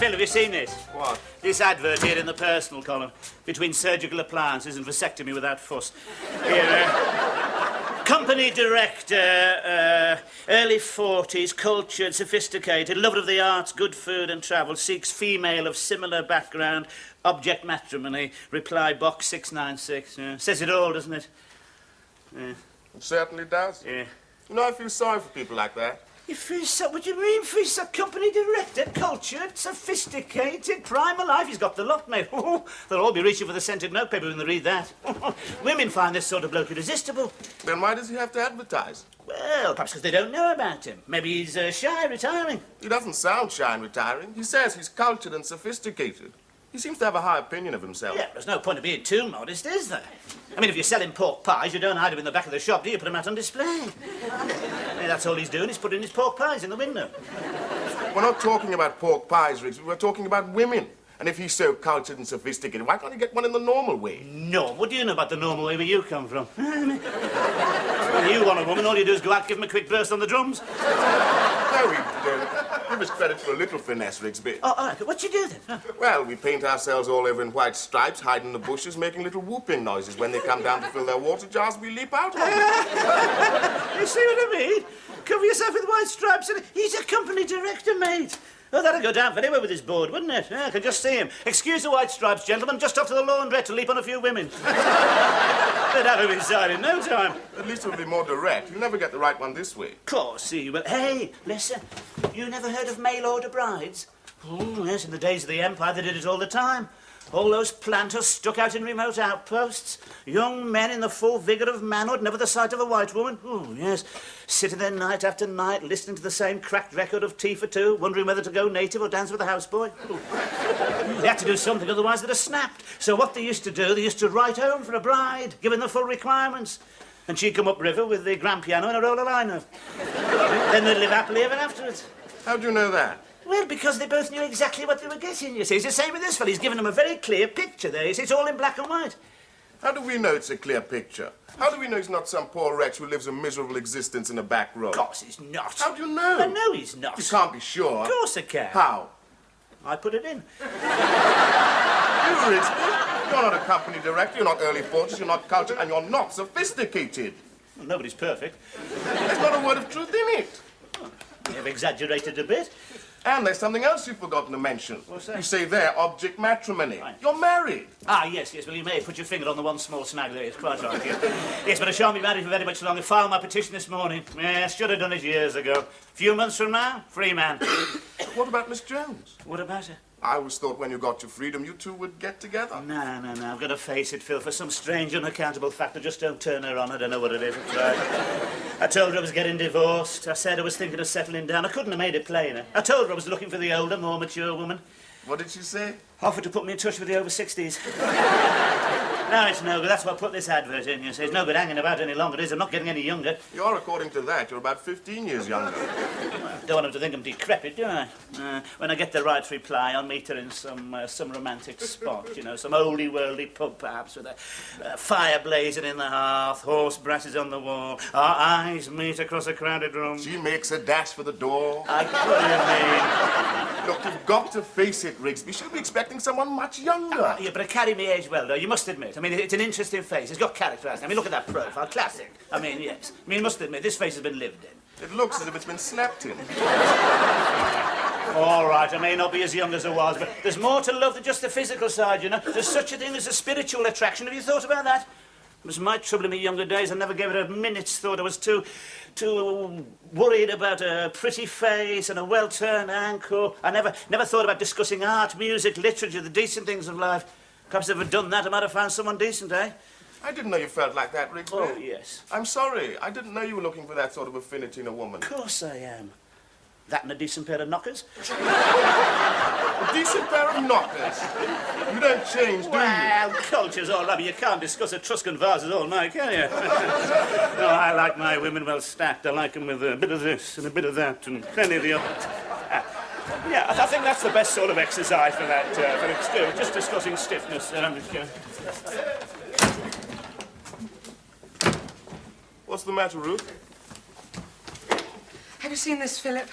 Phil, have you seen this? What? This advert here in the personal column. Between surgical appliances and vasectomy without fuss. Here, company director, early 40s, cultured, sophisticated, lover of the arts, good food and travel, seeks female of similar background, object matrimony, reply box 696. Says it all, doesn't it? It certainly does. Yeah. You know, I feel sorry for people like that. You feel so, what do you mean, Fizz? A company director, cultured, sophisticated, prime of life. He's got the lot, mate. They'll all be reaching for the scented notepaper when they read that. Women find this sort of bloke irresistible. Then why does he have to advertise? Well, perhaps because they don't know about him. Maybe he's shy, retiring. He doesn't sound shy and retiring. He says he's cultured and sophisticated. He seems to have a high opinion of himself. Yeah, there's no point of being too modest, is there? I mean, if you're selling pork pies, you don't hide them in the back of the shop, do you? Put them out on display. Yeah, that's all he's doing, he's putting his pork pies in the window. We're not talking about pork pies, Rigsby. We're talking about women. And if he's so cultured and sophisticated, why can't he get one in the normal way? No, what do you know about the normal way where you come from? When you want a woman, all you do is go out, give him a quick burst on the drums. No, we don't. Give us credit for a little finesse, Rigsby. Oh, all right, what you do then? Huh? Well, we paint ourselves all over in white stripes, hide in the bushes, making little whooping noises. When they come down to fill their water jars, we leap out on them. You see what I mean? Cover yourself with white stripes and he's a company director, mate. Oh, that'd go down very well with his board, wouldn't it? Yeah, I can just see him. Excuse the white stripes, gentlemen, just off to the laundrette to leap on a few women. They'd have him inside in no time. At least it'll be more direct. You'll never get the right one this way. Of course he will. Hey, listen, you never heard of mail-order brides? Oh, yes, in the days of the Empire, they did it all the time. All those planters stuck out in remote outposts. Young men in the full vigour of manhood, never the sight of a white woman. Oh, yes. Sitting there night after night, listening to the same cracked record of Tea for Two, wondering whether to go native or dance with a houseboy. They had to do something, otherwise they'd have snapped. So what they used to do, they used to write home for a bride, giving the full requirements. And she'd come upriver with the grand piano and a roll of lino. Then they'd live happily ever afterwards. How do you know that? Well, because they both knew exactly what they were getting, you see. It's the same with this fellow. He's given them a very clear picture there. You see, it's all in black and white. How do we know it's a clear picture? How do we know he's not some poor wretch who lives a miserable existence in a back row? Of course he's not. How do you know? I know he's not. You can't be sure. Of course I can. How? I put it in. You, Rigsby, you're not a company director, you're not early 40s, you're not cultured, and you're not sophisticated. Well, nobody's perfect. There's not a word of truth in it. You've exaggerated a bit. And there's something else you've forgotten to mention. What's that? You say there, object matrimony. Right. You're married. Ah, yes, well, you may have put your finger on the one small snag there. It's quite right. Yes, but I shan't be married for very much longer. Filed my petition this morning. Yes, should have done it years ago. Few months from now, free man. What about Miss Jones? What about her? I always thought when you got your freedom, you two would get together. No. I've got to face it, Phil. For some strange, unaccountable fact, I just don't turn her on. I don't know what it is. I told her I was getting divorced. I said I was thinking of settling down. I couldn't have made it plainer. I told her I was looking for the older, more mature woman. What did she say? Offered to put me in touch with the over 60s. No, it's no good. That's why I put this advert in, you see. It's no good hanging about any longer, is it? I'm not getting any younger. You're, according to that, you're about 15 years younger. Don't want them to think I'm decrepit, do I? When I get the right reply, I'll meet her in some romantic spot, you know, some oldie-worldy pub, perhaps, with a fire blazing in the hearth, horse brasses on the wall, our eyes meet across a crowded room. She makes a dash for the door. I what do you mean? Look, you've got to face it, Rigsby. She'll be expecting someone much younger. Yeah, but I carry me age well, though, you must admit. I mean, it's an interesting face. It's got character, hasn't it? I mean, look at that profile. Classic. I mean, yes. I mean, you must admit, this face has been lived in. It looks as if it's been slept in. All right, I may not be as young as I was, but there's more to love than just the physical side, you know. There's such a thing as a spiritual attraction. Have you thought about that? It was my trouble in my younger days. I never gave it a minute's thought. I was too worried about a pretty face and a well-turned ankle. I never thought about discussing art, music, literature, the decent things of life. Perhaps if I'd done that, I might have found someone decent, eh? I didn't know you felt like that, Rigsby. Oh, yes. I'm sorry. I didn't know you were looking for that sort of affinity in a woman. Of course I am. That and a decent pair of knockers. A decent pair of knockers? You don't change, do you? Well, culture's all rubbish. You can't discuss Etruscan vases all night, can you? No, I like my women well stacked. I like them with a bit of this and a bit of that and plenty of the other. Yeah, I think that's the best sort of exercise for that, for just discussing stiffness. What's the matter, Ruth? Have you seen this, Philip?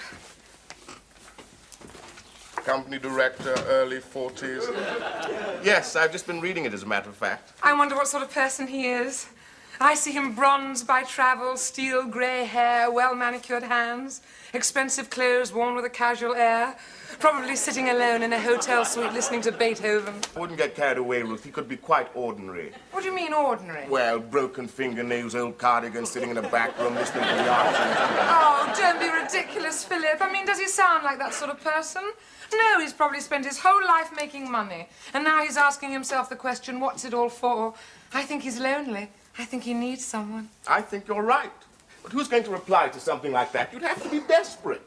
Company director, early 40s. Yes, I've just been reading it, as a matter of fact. I wonder what sort of person he is. I see him bronzed by travel, steel grey hair, well-manicured hands, expensive clothes worn with a casual air, probably sitting alone in a hotel suite listening to Beethoven. I wouldn't get carried away, Ruth. He could be quite ordinary. What do you mean, ordinary? Well, broken fingernails, old cardigan, sitting in a back room listening to the arts. Oh, don't be ridiculous, Philip. I mean, does he sound like that sort of person? No, he's probably spent his whole life making money, and now he's asking himself the question, what's it all for? I think he's lonely. I think he needs someone. I think you're right. But who's going to reply to something like that? You'd have to be desperate.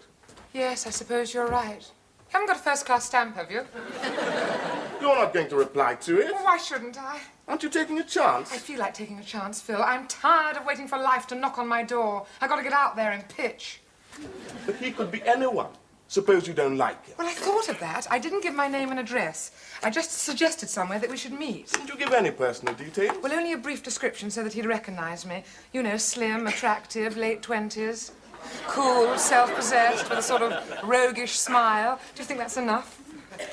Yes, I suppose you're right. You haven't got a first-class stamp, have you? You're not going to reply to it. Well, why shouldn't I? Aren't you taking a chance? I feel like taking a chance, Phil. I'm tired of waiting for life to knock on my door. I've got to get out there and pitch. But he could be anyone. Suppose you don't like him. Well, I thought of that. I didn't give my name and address. I just suggested somewhere that we should meet. Didn't you give any personal details? Well, only a brief description so that he'd recognize me. You know, slim, attractive, late 20s. Cool, self-possessed, with a sort of roguish smile. Do you think that's enough?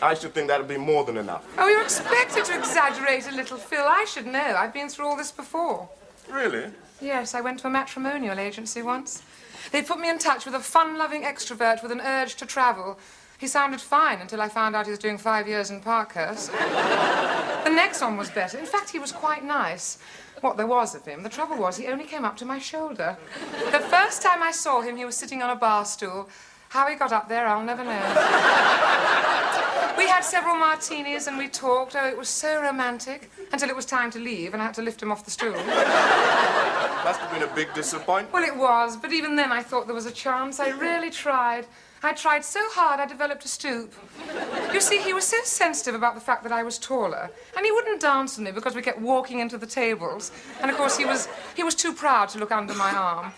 I should think that'd be more than enough. Oh, you're expected to exaggerate a little, Phil. I should know. I've been through all this before. Really? Yes, I went to a matrimonial agency once. They put me in touch with a fun-loving extrovert with an urge to travel. He sounded fine until I found out he was doing 5 years in Parkhurst. The next one was better. In fact, he was quite nice. What there was of him. The trouble was, he only came up to my shoulder. The first time I saw him, he was sitting on a bar stool. How he got up there, I'll never know. We had several martinis and we talked. Oh, it was so romantic. Until it was time to leave and I had to lift him off the stool. Must have been a big disappointment. Well, it was, but even then I thought there was a chance. I really tried. I tried so hard I developed a stoop. You see, he was so sensitive about the fact that I was taller, and he wouldn't dance with me because we kept walking into the tables. And of course he was too proud to look under my arm.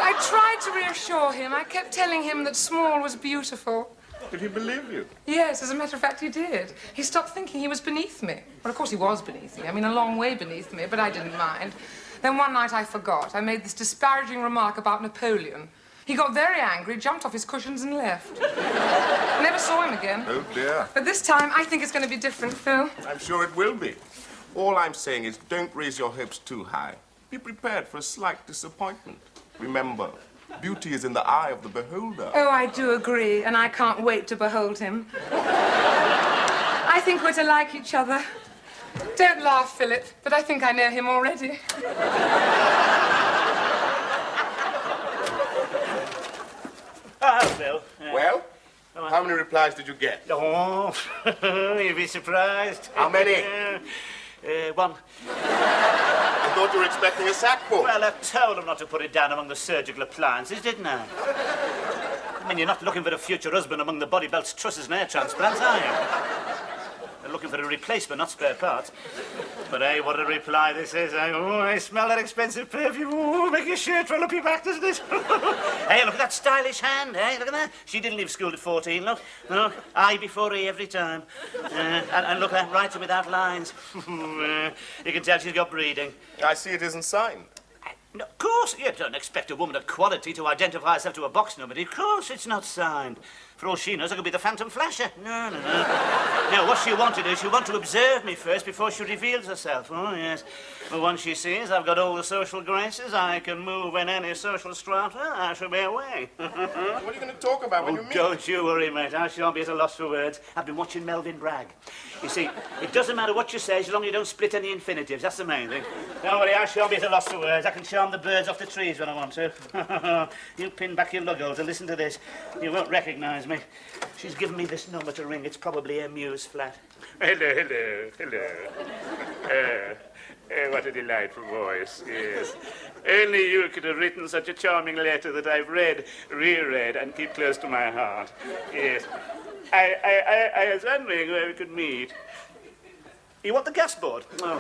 I tried to reassure him. I kept telling him that small was beautiful. Did he believe you? Yes, as a matter of fact, he did. He stopped thinking he was beneath me. Well, of course he was beneath me. I mean, a long way beneath me, but I didn't mind. Then one night I forgot. I made this disparaging remark about Napoleon. He got very angry, jumped off his cushions and left. I never saw him again. Oh, dear. But this time, I think it's going to be different, Phil. I'm sure it will be. All I'm saying is don't raise your hopes too high. Be prepared for a slight disappointment. Remember, beauty is in the eye of the beholder. Oh, I do agree, and I can't wait to behold him. I think we're to like each other. Don't laugh, Philip, but I think I know him already. Oh, Phil. Well, how many replies did you get? Oh, you'd be surprised. How many? One. I thought you were expecting a sackful. Well, I told him not to put it down among the surgical appliances, didn't I? I mean, you're not looking for a future husband among the body belts, trusses and hair transplants, are you? You're looking for a replacement, not spare parts. But, hey, what a reply this is. I smell that expensive perfume. Oh, make your shirt roll up your back, doesn't it? Hey, look at that stylish hand, hey? Look at that. She didn't leave school at 14, look. Look, I before E every time. And look at that, writing without lines. You can tell she's got breeding. I see it isn't signed. No, of course, you don't expect a woman of quality to identify herself to a box number. Of course it's not signed. For all she knows, I could be the Phantom Flasher. No. No, what she wanted is she wanted to observe me first before she reveals herself. Oh, yes. But once she sees I've got all the social graces, I can move in any social strata, I shall be away. What are you going to talk about when you meet? Don't you worry, mate. I shan't be at a loss for words. I've been watching Melvin brag. You see, it doesn't matter what you say as long as you don't split any infinitives. That's the main thing. Don't worry, I shan't be at a loss for words. I can charm the birds off the trees when I want to. You pin back your lugholes and listen to this. You won't recognise me. She's given me this number to ring. It's probably a Muse flat. Hello. What a delightful voice, yes. Only you could have written such a charming letter that I've read, reread, and keep close to my heart. Yes. I was wondering where we could meet. You want the gas board? Oh.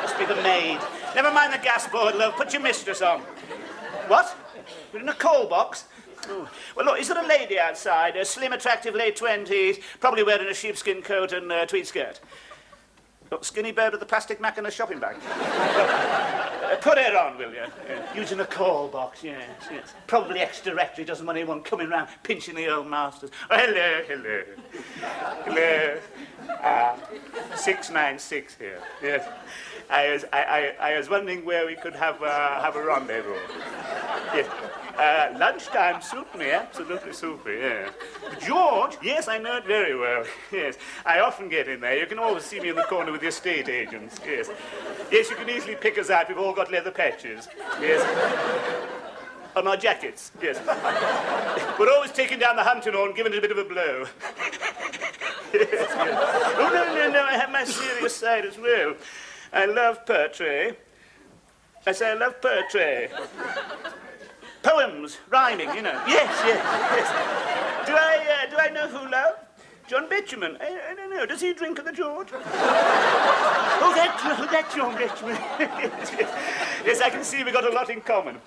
Must be the maid. Never mind the gas board, love. Put your mistress on. What? You're in a coal box? Oh. Well, look, is there a lady outside? A slim, attractive, late 20s, probably wearing a sheepskin coat and a tweed skirt. Got skinny bird with the plastic mac and a shopping bag. Put her on, will you? Using a call box, yes. Probably ex-directory, doesn't want anyone coming round pinching the old masters. Oh, hello. 696 here. Yes. I was wondering where we could have a rendezvous. Yes. Lunchtime suit me, absolutely super, yeah. George? Yes, I know it very well. Yes. I often get in there. You can always see me in the corner with the estate agents. Yes. Yes, you can easily pick us out. We've all got leather patches. Yes. On our jackets. Yes. We're always taking down the hunting horn and giving it a bit of a blow. Yes. Oh, no. I have my serious side as well. I love poetry. I say I love poetry. Poems, rhyming, you know. Yes. Do I know who love? John Bitumen. I don't know. Does he drink at the George? Oh, that John Bitumen. Yes, I can see we've got a lot in common.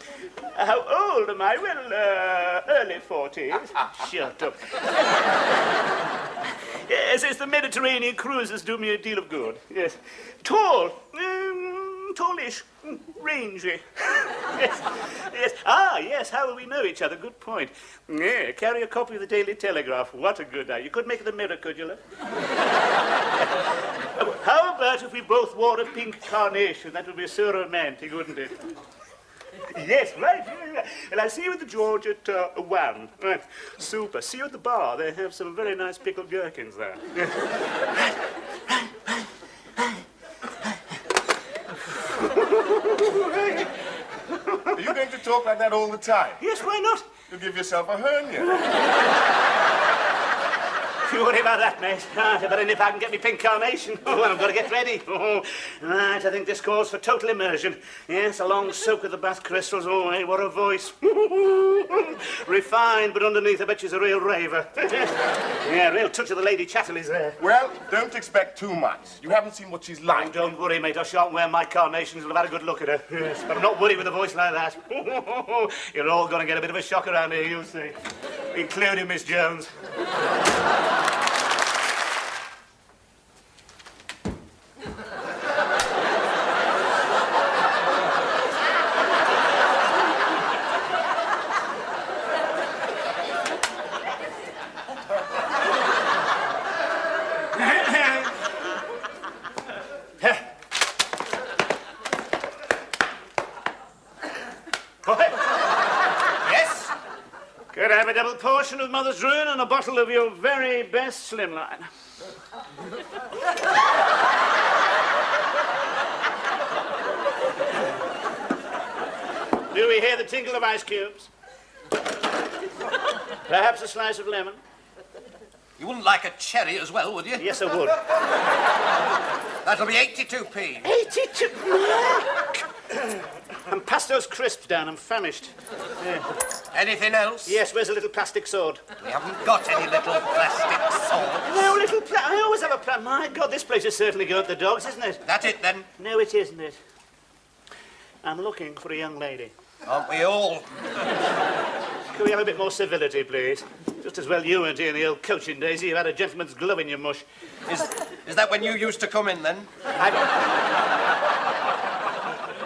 How old am I? Well, early 40s. Shut up. Yes, it's the Mediterranean cruises do me a deal of good. Yes. Tall. Tallish. Rangy. Yes. Yes, how will we know each other? Good point. Yeah, carry a copy of the Daily Telegraph. What a good idea. You could make it the Mirror, could you, love? How about if we both wore a pink carnation? That would be so romantic, wouldn't it? Yes, right. Yeah. Well, I'll see you at the George at 1. Right. Super. See you at the bar. They have some very nice pickled gherkins there. Are you going to talk like that all the time? Yes, why not? You'll give yourself a hernia. Don't worry about that, mate. Right, but if I can get me pink carnation, I've got to get ready. Right, I think this calls for total immersion. Yes, a long soak with the bath crystals. Oh, hey, what a voice. Refined, but underneath, I bet she's a real raver. Yeah, real touch of the Lady Chatterley's there. Well, don't expect too much. You haven't seen what she's like. Don't worry, mate. I shan't wear my carnations. We'll have had a good look at her. Yes, but I'm not worried with a voice like that. You're all going to get a bit of a shock around here, you'll see. Including Miss Jones. Could I have a double portion of Mother's Ruin and a bottle of your very best Slimline? Do we hear the tinkle of ice cubes? Perhaps a slice of lemon? You wouldn't like a cherry as well, would you? Yes, I would. That'll be 82p. 82? And pass those crisps down. I'm famished. Yeah. Anything else? Yes, where's a little plastic sword? We haven't got any little plastic swords. No, I always have a plan. My God, this place is certainly going to the dogs, isn't it? That it, then? No, it isn't it. I'm looking for a young lady. Aren't we all? Can we have a bit more civility, please? Just as well you weren't here in the old coaching days. You had a gentleman's glove in your mush. Is that when you used to come in, then?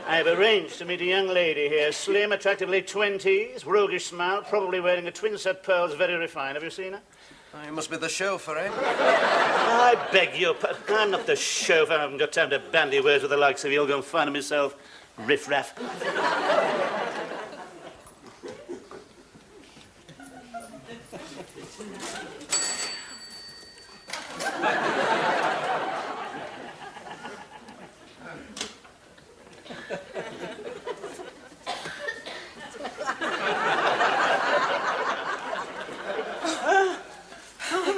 I've arranged to meet a young lady here, slim, attractive late 20s, roguish smile, probably wearing a twin set pearls, very refined. Have you seen her? Oh, you must be the chauffeur, eh? I beg your pardon. I'm not the chauffeur. I haven't got time to bandy words with the likes of you. I'll go and find her myself. Riff-raff.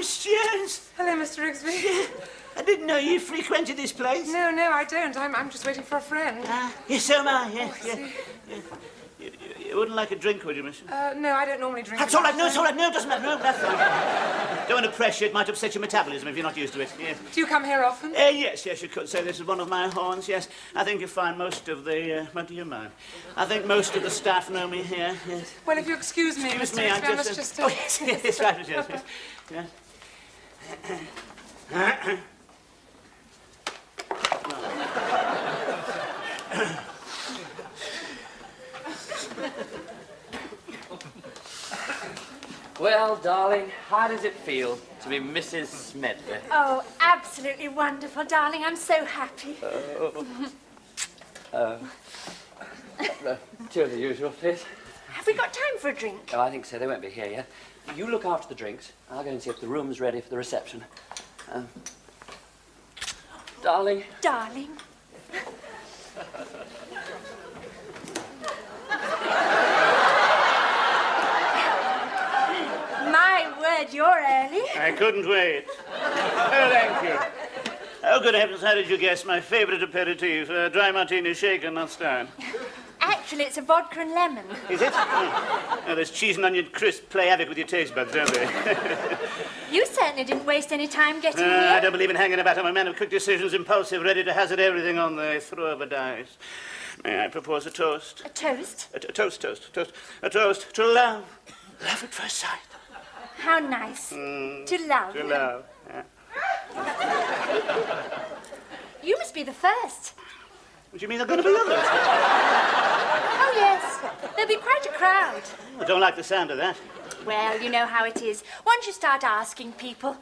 Miss Jones. Hello, Mr. Rigsby. I didn't know you frequented this place. No, I don't. I'm just waiting for a friend. Yes, so am I. Yes, I yes. see. You wouldn't like a drink, would you, miss? No, I don't normally drink. That's all right. No, it's all right. No, it doesn't matter. No, that's fine. Don't want to pressure. It might upset your metabolism if you're not used to it. Yes. Do you come here often? Yes, you could say this is one of my haunts, yes. I think you'll find most of the... what do you mind? I think most of the staff know me here, yes. Well, if you excuse me, Excuse Mr. me, Rigsby, I must just... Oh, yes, yes, right, yes, yes. Well, darling, how does it feel to be Mrs. Smedley? Oh, absolutely wonderful, darling. I'm so happy. Two of the usual, please. Have we got time for a drink? Oh, I think so. They won't be here yet. You look after the drinks. I'll go and see if the room's ready for the reception. Darling. Darling. My word, you're early. I couldn't wait. Oh, thank you. Oh, good heavens, how did you guess my favourite aperitif? Dry martini shaken, not stirred. Actually, it's a vodka and lemon. Is it? Oh, those cheese and onion crisps play havoc with your taste buds, don't they? You certainly didn't waste any time getting I here. don't believe in hanging about. I'm a man of quick decisions, impulsive, ready to hazard everything on the throw of a dice. May I propose a toast? A toast? A toast. A toast to love. Love at first sight. How nice. To love. To love. Yeah. You must be the first. What do you mean there are going to be others? Oh, yes. There'll be quite a crowd. I don't like the sound of that. Well, you know how it is. Once you start asking people...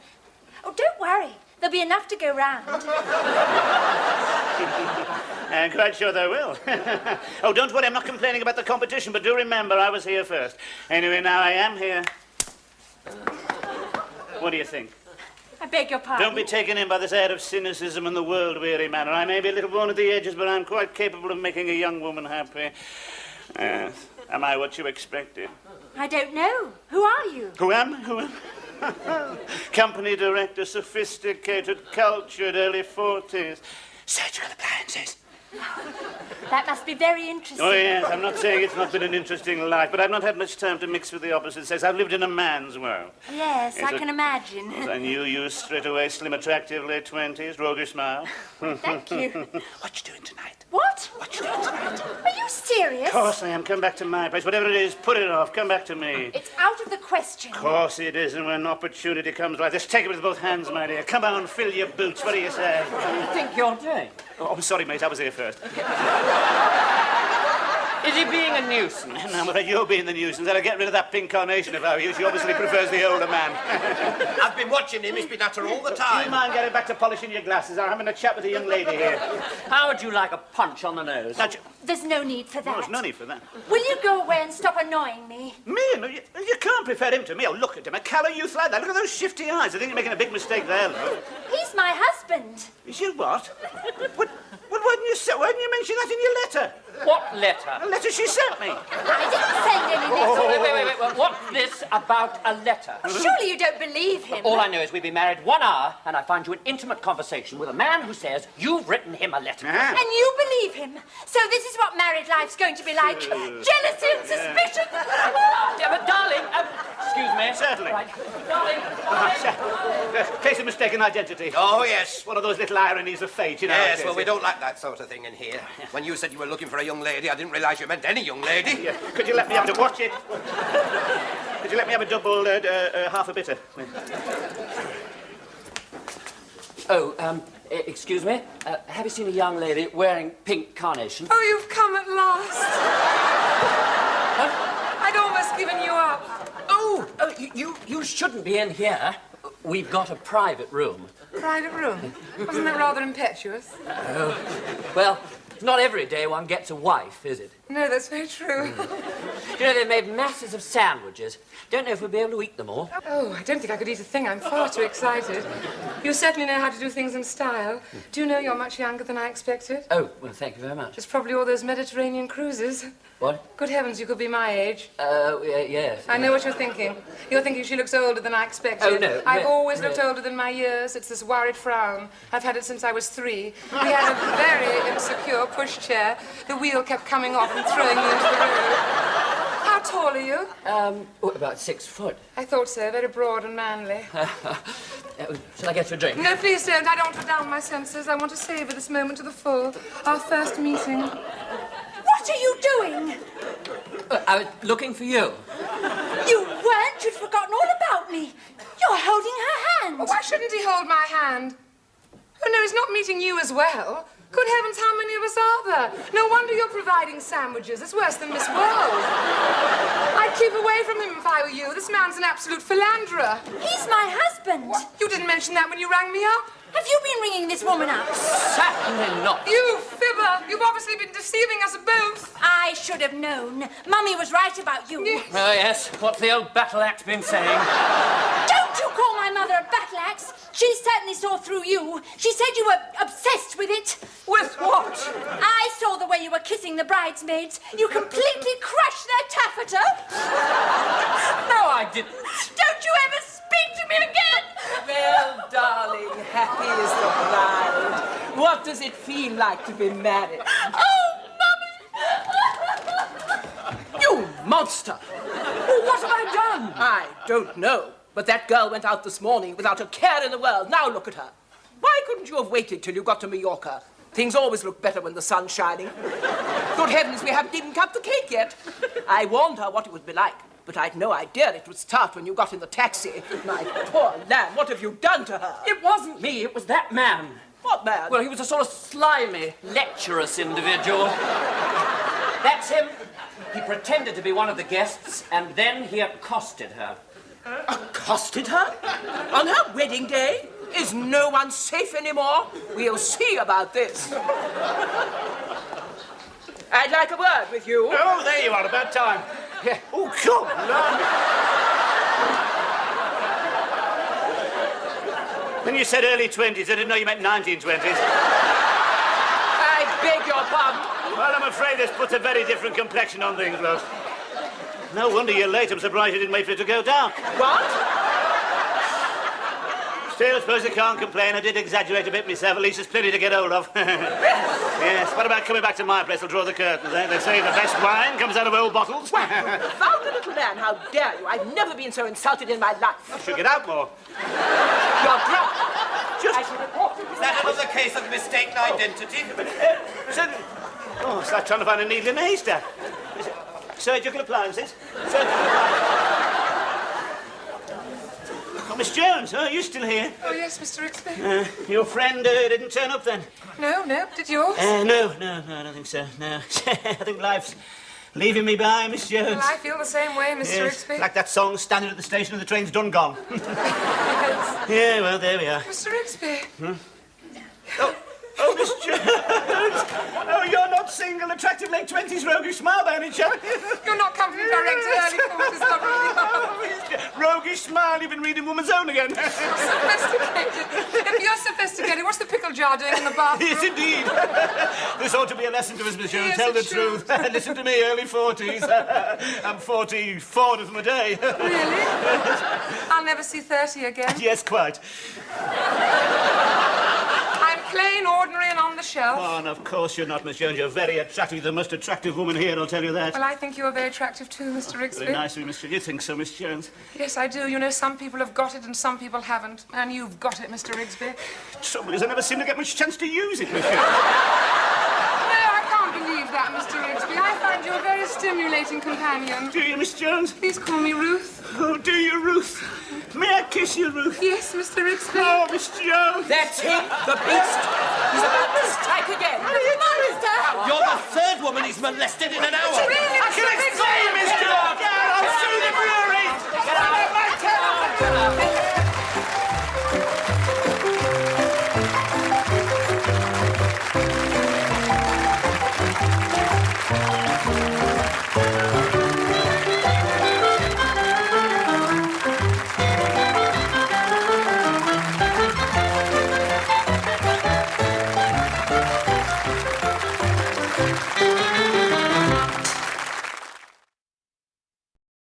Oh, don't worry. There'll be enough to go round. I'm quite sure there will. Oh, don't worry, I'm not complaining about the competition, but do remember I was here first. Anyway, now I am here. What do you think? I beg your pardon. Don't be taken in by this air of cynicism and the world-weary manner. I may be a little worn at the edges, but I'm quite capable of making a young woman happy. Am I what you expected? I don't know. Who are you? Who am? Company director, sophisticated, cultured, early 40s. Surgical appliances. That must be very interesting. Oh, yes, I'm not saying it's not been an interesting life, but I've not had much time to mix with the opposite sex. I've lived in a man's world. Yes, I can imagine. I knew you straight away, slim, attractive, late 20s, roguey smile. Thank you. What you doing tonight? What? What you doing tonight? Are you serious? Of course I am. Come back to my place. Whatever it is, put it off. Come back to me. It's out of the question. Of course it is, and when opportunity comes like this, take it with both hands, my dear. Come on, fill your boots. What do you say? What do you think you're doing? Oh, I'm sorry, mate. I was here first. Is he being a nuisance? No, I'm afraid you're being the nuisance. I'll get rid of that pink carnation if I were you. She obviously prefers the older man. I've been watching him. He's been at her all the Do you time. mind getting back to polishing your glasses? I'm having a chat with a young lady here. How would you like a punch on the nose? Now, There's no need for that. there's no need for that. Will you go away and stop annoying me? Me? No, you can't prefer him to me. Oh, look at him. A callow youth like that. Look at those shifty eyes. I think you're making a big mistake there, love. He's my husband. Is you what? Why didn't you mention that in your letter? What letter? A letter she sent me. I didn't send any letter. Wait. What's this about a letter? Surely you don't believe him. All I know is we've been married 1 hour, and I find you in intimate conversation with a man who says you've written him a letter. Ah. And you believe him. So this is what married life's going to be like. Jealousy and suspicion. Yeah, but darling, excuse me. Certainly. Right. Darling. Case of mistaken identity. Oh, yes. One of those little ironies of fate, you know. Yes, well, we don't like that sort of thing in here. When you said you were looking for a young lady, I didn't realise you meant any young lady. Yeah. Could you let me have to watch it? Could you let me have a double half a bitter? Oh, excuse me. Have you seen a young lady wearing pink carnation? Oh, you've come at last. I'd almost given you up. Oh, you shouldn't be in here. We've got a private room. Private room. Wasn't that rather impetuous? Well, not every day one gets a wife, is it? No, that's very true. You know, they've made masses of sandwiches. Don't know if we'll be able to eat them all. Oh, I don't think I could eat a thing. I'm far too excited. You certainly know how to do things in style. Do you know you're much younger than I expected? Oh, well, thank you very much. It's probably all those Mediterranean cruises. What? Good heavens, you could be my age. Yes. I know what you're thinking. You're thinking she looks older than I expected. Oh, no. I've always looked older than my years. It's this worried frown. I've had it since I was 3. We had a very insecure pushchair. The wheel kept coming off and throwing me into the road. How tall are you? About 6 foot. I thought so. Very broad and manly. Shall I get you a drink? No, please don't. I don't want to down my senses. I want to savour this moment to the full. Our first meeting. What are you doing? I was looking for you. You weren't. You'd forgotten all about me. You're holding her hand. Why shouldn't he hold my hand? Oh, no, he's not meeting you as well. Good heavens, how many of us are dear. No wonder you're providing sandwiches. It's worse than Miss World. I'd keep away from him if I were you. This man's an absolute philanderer. He's my husband. You didn't mention that when you rang me up. Have you been ringing this woman up? Certainly not. You fibber. You've obviously been deceiving us both. I should have known. Mummy was right about you. Yes. Oh, yes. What's the old battle axe been saying? Don't you call my mother a battle axe. She certainly saw through you. She said you were obsessed with it. With what? I saw the way you were kissing the bridesmaids. You completely crushed their taffeta. No, I didn't. Don't you ever speak to me again. Well, darling, happy is the bride. What does it feel like to be married? Oh, Mummy! You monster! Oh, what have I done? I don't know. But that girl went out this morning without a care in the world. Now look at her. Why couldn't you have waited till you got to Mallorca? Things always look better when the sun's shining. Good heavens, we haven't even cut the cake yet. I warned her what it would be like, but I'd no idea it would start when you got in the taxi. My poor lamb, what have you done to her? It wasn't me. It was that man. What man? Well, he was a sort of slimy, lecherous individual. That's him. He pretended to be one of the guests, and then he accosted her. Accosted her? On her wedding day? Is no one safe anymore? We'll see about this. I'd like a word with you. Oh, there you are, about time. Yeah. Oh, come on. When you said early 20s, I didn't know you meant 1920s. I beg your pardon. Well, I'm afraid this puts a very different complexion on things, love. No wonder you're late. I'm surprised you didn't wait for it to go down. What? Still, I suppose I can't complain. I did exaggerate a bit myself. At least there's plenty to get hold of. Yes, what about coming back to my place? I'll draw the curtains, eh? They say the best wine comes out of old bottles. Vulgar little man, how dare you? I've never been so insulted in my life. I should get out more. You're drunk. I should report you. Is that another case of mistaken identity? Oh, it's like trying to find a needle in a haystack. Surgical appliances. Oh, Miss Jones, oh, are you still here? Oh, yes, Mr. Rigsby. Your friend didn't turn up then? No. Did yours? No, I don't think so, no. I think life's leaving me by, Miss Jones. Well, I feel the same way, Mr. Rigsby. Like that song, standing at the station and the train's done gone. Yes. Yeah, well, there we are. Mr. Rigsby. Oh, Miss Jones! Oh, you're not single, attractive late 20s, roguish smile by any chance? You're not company director, early 40s, lovely. Roguish smile, you've been reading Woman's Own again. Sophisticated. If you're sophisticated, what's the pickle jar doing in the bathroom? Yes, indeed. This ought to be a lesson to us, Miss Jones. Yes, Tell the it should. truth. Listen to me, early 40s. I'm 44 of them a day. Really? I'll never see 30 again. Yes, quite. I'm plain, ordinary, and on the shelf. Oh, and of course you're not, Miss Jones. You're very attractive. The most attractive woman here, I'll tell you that. Well, I think you're very attractive too, Mr. Rigsby. Very nice of you, Miss Jones. You think so, Miss Jones? Yes, I do. You know, some people have got it and some people haven't. And you've got it, Mr. Rigsby. Trouble is, I never seem to get much chance to use it, Miss Jones. No, I can't believe that, Mr. Rigsby. I find you a very stimulating companion. Do you, Miss Jones? Please call me Ruth. Oh, do you, Ruth? May I kiss you, Ruth? Yes, Mr. Rigsby. Oh, Miss Jones. That's him, the beast. He's about to strike again. Monster! You're the third woman he's molested in an hour. Really, I can explain, Miss Jones. I'll sue the brewery. Get out of my town.